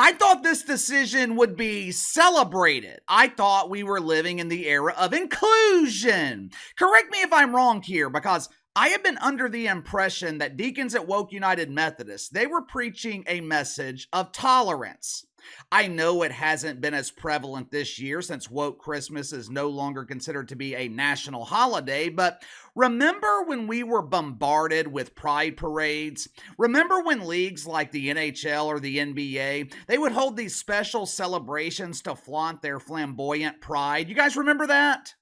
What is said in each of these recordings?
I thought this decision would be celebrated. I thought we were living in the era of inclusion. Correct me if I'm wrong here, because I have been under the impression that deacons at Woke United Methodist, they were preaching a message of tolerance. I know it hasn't been as prevalent this year since Woke Christmas is no longer considered to be a national holiday, but remember when we were bombarded with pride parades? Remember when leagues like the NHL or the NBA, they would hold these special celebrations to flaunt their flamboyant pride? You guys remember that?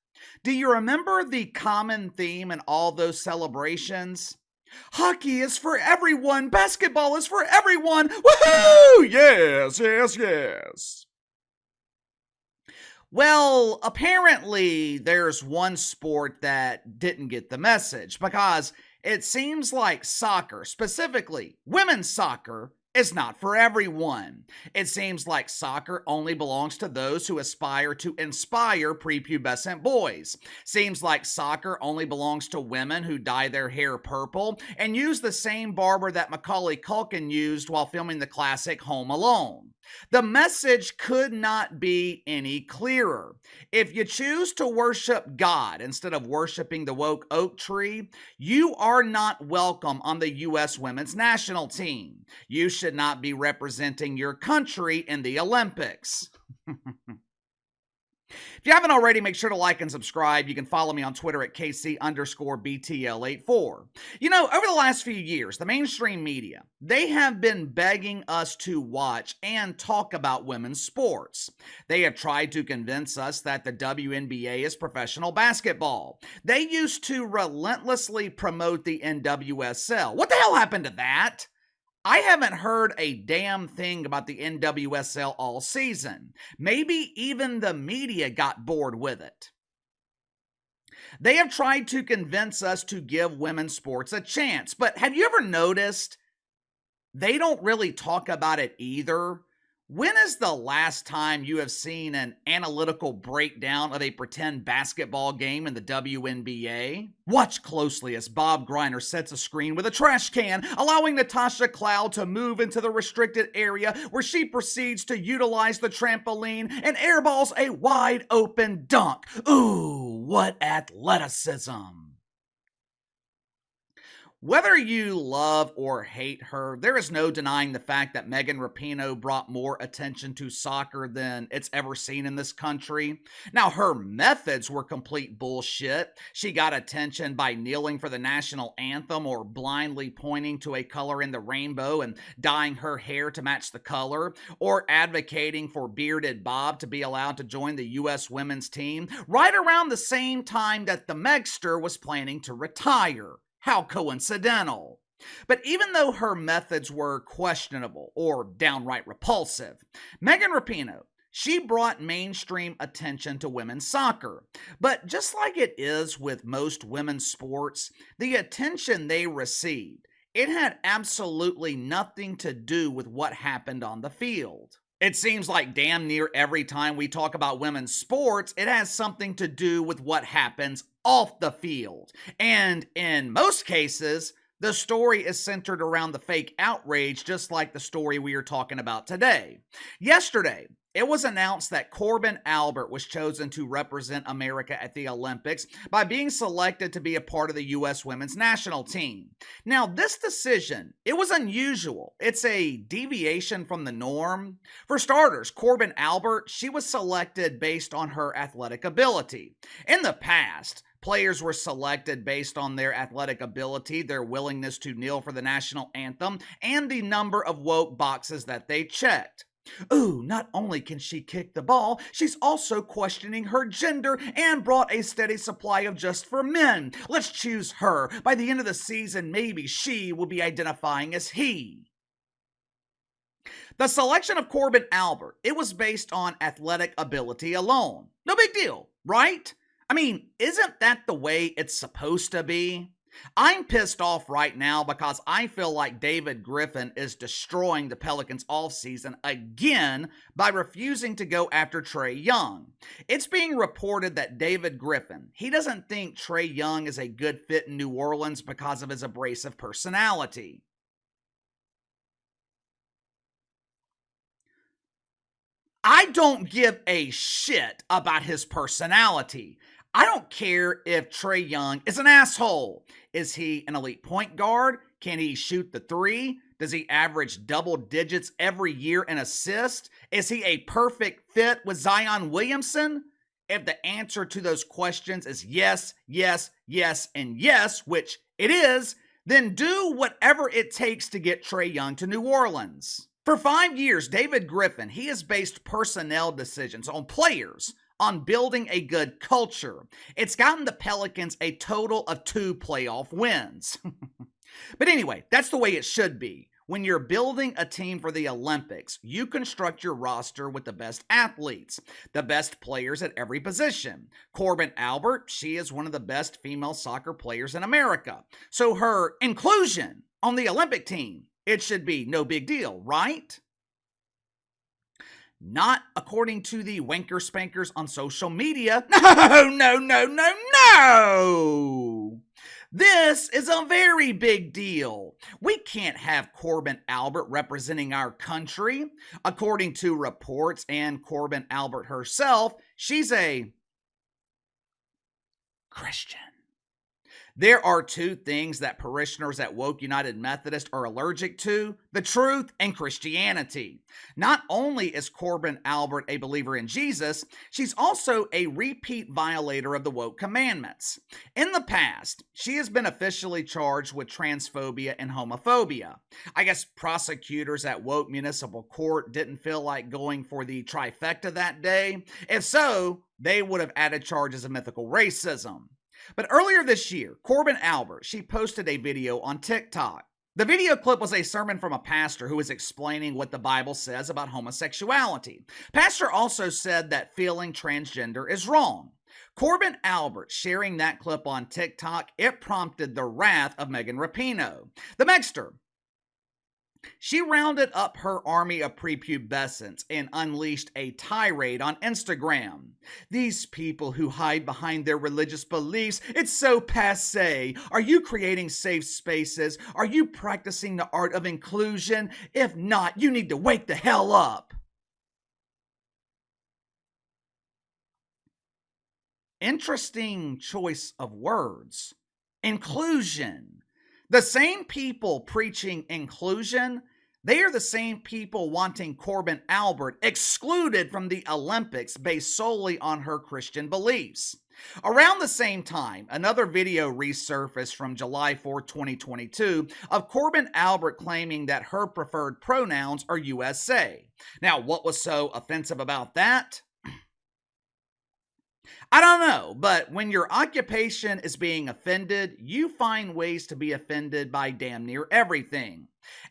Do you remember the common theme in all those celebrations? Hockey is for everyone. Basketball is for everyone. Woohoo! Yes, yes, yes. Well, apparently there's one sport that didn't get the message because it seems like soccer, specifically women's soccer, is not for everyone. It seems like soccer only belongs to those who aspire to inspire prepubescent boys. Seems like soccer only belongs to women who dye their hair purple and use the same barber that Macaulay Culkin used while filming the classic Home Alone. The message could not be any clearer. If you choose to worship God instead of worshiping the woke oak tree, you are not welcome on the U.S. women's national team. You should not be representing your country in the Olympics. If you haven't already, make sure to like and subscribe. You can follow me on Twitter at KC_BTL84. You know, over the last few years, the mainstream media, they have been begging us to watch and talk about women's sports. They have tried to convince us that the WNBA is professional basketball. They used to relentlessly promote the NWSL. What the hell happened to that? I haven't heard a damn thing about the NWSL all season. Maybe even the media got bored with it. They have tried to convince us to give women's sports a chance, but have you ever noticed they don't really talk about it either? When is the last time you have seen an analytical breakdown of a pretend basketball game in the WNBA? Watch closely as Bob Griner sets a screen with a trash can, allowing Natasha Cloud to move into the restricted area where she proceeds to utilize the trampoline and airballs a wide open dunk. Ooh, what athleticism! Whether you love or hate her, there is no denying the fact that Megan Rapinoe brought more attention to soccer than it's ever seen in this country. Now, her methods were complete bullshit. She got attention by kneeling for the national anthem or blindly pointing to a color in the rainbow and dyeing her hair to match the color, or advocating for Bearded Bob to be allowed to join the U.S. women's team right around the same time that the Megster was planning to retire. How coincidental. But even though her methods were questionable or downright repulsive, Megan Rapinoe, she brought mainstream attention to women's soccer. But just like it is with most women's sports, the attention they received, it had absolutely nothing to do with what happened on the field. It seems like damn near every time we talk about women's sports, it has something to do with what happens off the field. And in most cases, the story is centered around the fake outrage, just like the story we are talking about today. Yesterday, it was announced that Korbin Albert was chosen to represent America at the Olympics by being selected to be a part of the U.S. women's national team. Now, this decision, it was unusual. It's a deviation from the norm. For starters, Korbin Albert, she was selected based on her athletic ability. In the past, players were selected based on their athletic ability, their willingness to kneel for the national anthem, and the number of woke boxes that they checked. Ooh, not only can she kick the ball, she's also questioning her gender and brought a steady supply of just for men. Let's choose her. By the end of the season, maybe she will be identifying as he. The selection of Korbin Albert, it was based on athletic ability alone. No big deal, right? I mean, isn't that the way it's supposed to be? I'm pissed off right now because I feel like David Griffin is destroying the Pelicans offseason again by refusing to go after Trae Young. It's being reported that David Griffin, he doesn't think Trae Young is a good fit in New Orleans because of his abrasive personality. I don't give a shit about his personality. I don't care if Trae Young is an asshole. Is he an elite point guard? Can he shoot the three? Does he average double digits every year in assists? Is he a perfect fit with Zion Williamson? If the answer to those questions is yes, yes, yes, and yes, which it is, then do whatever it takes to get Trae Young to New Orleans. For 5 years, David Griffin, he has based personnel decisions on players, on building a good culture. It's gotten the Pelicans a total of 2 playoff wins. But anyway, that's the way it should be. When you're building a team for the Olympics, you construct your roster with the best athletes, the best players at every position. Korbin Albert, she is one of the best female soccer players in America. So her inclusion on the Olympic team, it should be no big deal, right? Not according to the wanker spankers on social media. No. This is a very big deal. We can't have Korbin Albert representing our country. According to reports and Korbin Albert herself, she's a Christian. There are 2 things that parishioners at Woke United Methodist are allergic to: the truth and Christianity. Not only is Korbin Albert a believer in Jesus, she's also a repeat violator of the Woke commandments. In the past, she has been officially charged with transphobia and homophobia. I guess prosecutors at Woke Municipal Court didn't feel like going for the trifecta that day. If so, they would have added charges of mythical racism. But earlier this year, Korbin Albert, she posted a video on TikTok. The video clip was a sermon from a pastor who was explaining what the Bible says about homosexuality. Pastor also said that feeling transgender is wrong. Korbin Albert sharing that clip on TikTok, it prompted the wrath of Megan Rapinoe. The Megster, she rounded up her army of prepubescents and unleashed a tirade on Instagram. These people who hide behind their religious beliefs, it's so passé. Are you creating safe spaces? Are you practicing the art of inclusion? If not, you need to wake the hell up. Interesting choice of words. Inclusion. The same people preaching inclusion, they are the same people wanting Korbin Albert excluded from the Olympics based solely on her Christian beliefs. Around the same time, another video resurfaced from July 4, 2022 of Korbin Albert claiming that her preferred pronouns are USA. Now, what was so offensive about that? I don't know, but when your occupation is being offended, you find ways to be offended by damn near everything.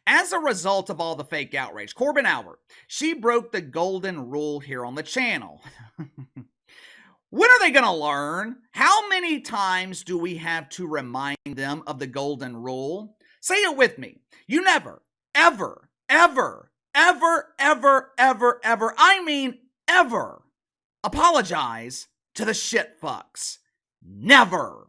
As a result of all the fake outrage, Korbin Albert, she broke the golden rule here on the channel. When are they going to learn? How many times do we have to remind them of the golden rule? Say it with me. You never, ever, I mean ever, apologize to the shit fucks. Never.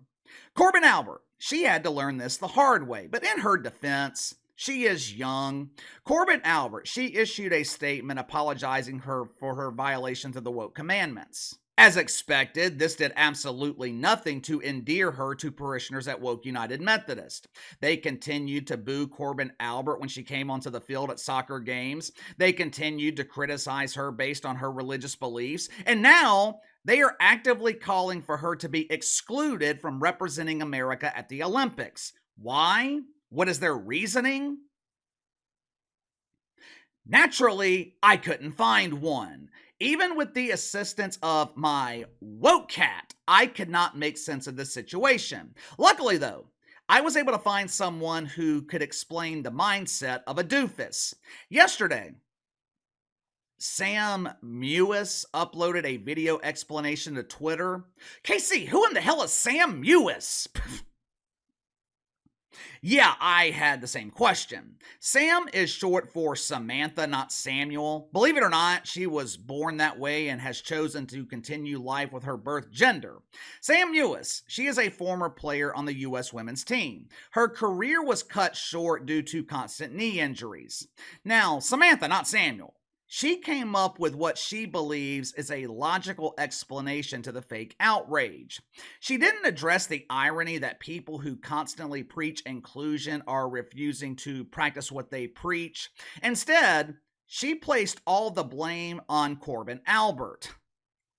Korbin Albert, she had to learn this the hard way, but in her defense, she is young. Korbin Albert, she issued a statement apologizing for her violations of the woke commandments. As expected, this did absolutely nothing to endear her to parishioners at Woke United Methodist. They continued to boo Korbin Albert when she came onto the field at soccer games. They continued to criticize her based on her religious beliefs. And now they are actively calling for her to be excluded from representing America at the Olympics. Why? What is their reasoning? Naturally, I couldn't find one. Even with the assistance of my woke cat, I could not make sense of this situation. Luckily, though, I was able to find someone who could explain the mindset of a doofus. Yesterday, Sam Mewis uploaded a video explanation to Twitter. KC, who in the hell is Sam Mewis? Yeah, I had the same question. Sam is short for Samantha, not Samuel. Believe it or not, she was born that way and has chosen to continue life with her birth gender. Sam Mewis, she is a former player on the U.S. women's team. Her career was cut short due to constant knee injuries. Now, Samantha, not Samuel. She came up with what she believes is a logical explanation to the fake outrage. She didn't address the irony that people who constantly preach inclusion are refusing to practice what they preach. Instead, she placed all the blame on Korbin Albert.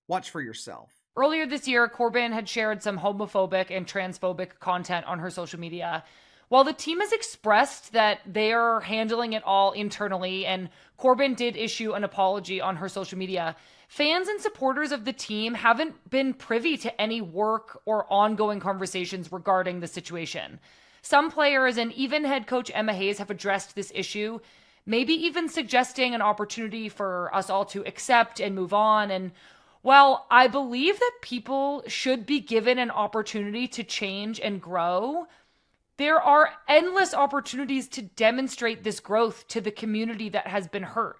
Watch for yourself. Earlier this year, Korbin had shared some homophobic and transphobic content on her social media. While the team has expressed that they are handling it all internally, and Korbin did issue an apology on her social media, fans and supporters of the team haven't been privy to any work or ongoing conversations regarding the situation. Some players and even head coach Emma Hayes have addressed this issue, maybe even suggesting an opportunity for us all to accept and move on. And while I believe that people should be given an opportunity to change and grow, there are endless opportunities to demonstrate this growth to the community that has been hurt.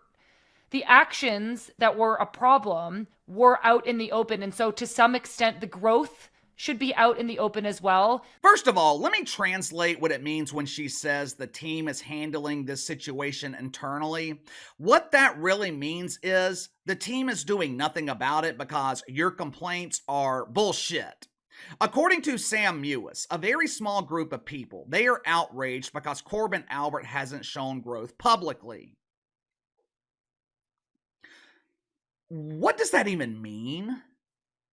The actions that were a problem were out in the open. And so to some extent, the growth should be out in the open as well. First of all, let me translate what it means when she says the team is handling this situation internally. What that really means is the team is doing nothing about it because your complaints are bullshit. According to Sam Mewis, a very small group of people, they are outraged because Korbin Albert hasn't shown growth publicly. What does that even mean?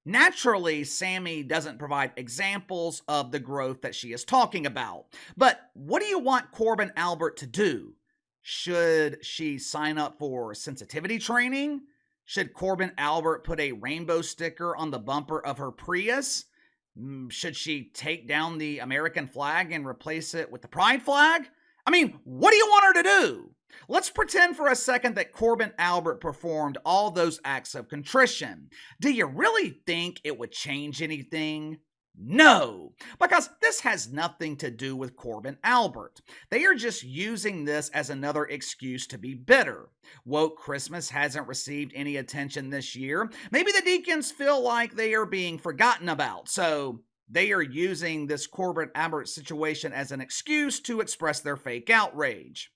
Naturally, Sammy doesn't provide examples of the growth that she is talking about. But what do you want Korbin Albert to do? Should she sign up for sensitivity training? Should Korbin Albert put a rainbow sticker on the bumper of her Prius? Should she take down the American flag and replace it with the pride flag? I mean, what do you want her to do? Let's pretend for a second that Korbin Albert performed all those acts of contrition. Do you really think it would change anything? No, because this has nothing to do with Korbin Albert. They are just using this as another excuse to be bitter. Woke Christmas hasn't received any attention this year. Maybe the Deacons feel like they are being forgotten about, so they are using this Korbin Albert situation as an excuse to express their fake outrage.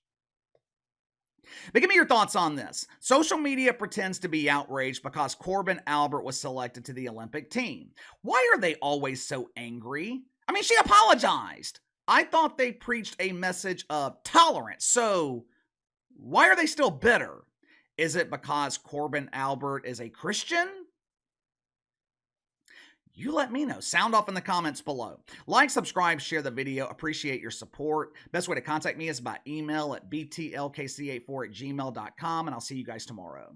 But give me your thoughts on this. Social media pretends to be outraged because Korbin Albert was selected to the Olympic team. Why are they always so angry? I mean, she apologized. I thought they preached a message of tolerance. So why are they still bitter? Is it because Korbin Albert is a Christian? You let me know. Sound off in the comments below. Like, subscribe, share the video. Appreciate your support. Best way to contact me is by email at btlkc84@gmail.com, and I'll see you guys tomorrow.